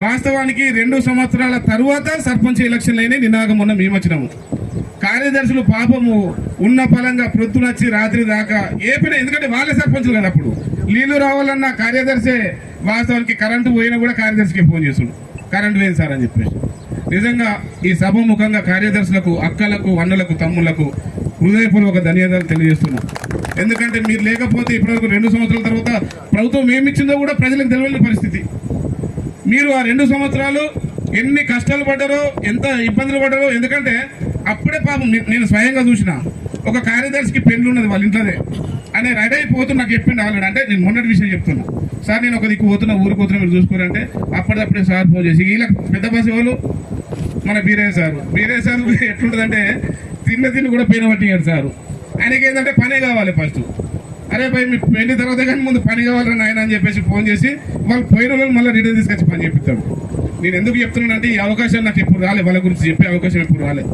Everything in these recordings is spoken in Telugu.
వాస్తవానికి 2 సంవత్సరాల తరువాత సర్పంచ్ ఎలక్షన్లు అయినా నినాక మొన్న మేము వచ్చినాము. కార్యదర్శులు పాపము ఉన్న ఫలంగా ప్రొద్దునొచ్చి రాత్రి దాకా ఏపీనా, ఎందుకంటే వాళ్ళే సర్పంచులు కదా. అప్పుడు నీళ్లు రావాలన్నా కార్యదర్శే, వాస్తవానికి కరెంటు పోయినా కూడా కార్యదర్శికి ఫోన్ చేస్తుండు, కరెంటు లేదు సార్ అని చెప్పేసి. నిజంగా ఈ సభ ముఖంగా కార్యదర్శులకు, అక్కలకు, అన్నలకు, తమ్ముళ్లకు హృదయపూర్వక ధన్యవాదాలు తెలియజేస్తున్నాం. ఎందుకంటే మీరు లేకపోతే ఇప్పటివరకు 2 సంవత్సరాల తర్వాత ప్రభుత్వం ఏమిచ్చిందో కూడా ప్రజలకు తెలియని పరిస్థితి. మీరు ఆ 2 సంవత్సరాలు ఎన్ని కష్టాలు పడ్డారో, ఎంత ఇబ్బందులు పడ్డారో. ఎందుకంటే అప్పుడే పాపం నేను స్వయంగా చూసిన ఒక కార్యదర్శికి పెళ్లి ఉన్నది వాళ్ళ ఇంట్లోనే, అని రెడీ అయిపోతూ నాకు చెప్పిండు ఆల్రెడీ. అంటే నేను మొన్నటి విషయం చెప్తున్నా, సార్ నేను ఒక దిక్కు పోతున్నా, ఊరికి పోతున్నా, మీరు చూసుకోరంటే అప్పటికప్పుడే సార్ ఫోన్ చేసి, వీళ్ళ పెద్ద బస్సు వాళ్ళు మన బీరయ్య సార్ ఎట్లుంటుందంటే తిని కూడా పెయిన్ పట్టినాడు సారు. ఆయనకి ఏంటంటే పనే కావాలి ఫస్ట్. అరే భయ్ మీ పెళ్లి తర్వాత కానీ ముందు పని కావాలని ఆయన అని చెప్పేసి ఫోన్ చేసి వాళ్ళు పోయిన వాళ్ళు మళ్ళీ రిటర్న్ తీసుకొచ్చి పని చెప్తాడు. నేను ఎందుకు చెప్తున్నానంటే ఈ అవకాశం నాకు ఎప్పుడు రాలేదు, వాళ్ళ గురించి చెప్పే అవకాశం ఎప్పుడు రాలేదు.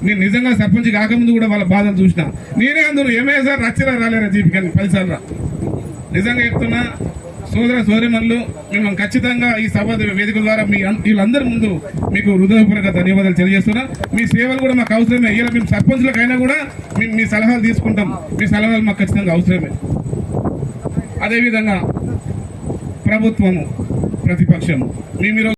నేను నిజంగా సర్పంచ్ కాకముందు కూడా వాళ్ళ బాధలు చూసిన. నేనే అందరూ ఏమే సార్ రచ్చిరా రాలేరా జీవికాన్ని 10 సార్లు. నిజంగా చెప్తున్నా సోదర సోదరిమణులు, మిమ్మల్ని ఖచ్చితంగా ఈ సభ వేదిక ద్వారా వీళ్ళందరి ముందు మీకు హృదయపూర్వక ధన్యవాదాలు తెలియజేస్తున్నా. మీ సేవలు కూడా మాకు అవసరమే. ఇలా మేము సర్పంచులకైనా కూడా మీ సలహాలు తీసుకుంటాం. మీ సలహాలు మాకు ఖచ్చితంగా అవసరమే. అదేవిధంగా ప్రభుత్వము, ప్రతిపక్షము, మేము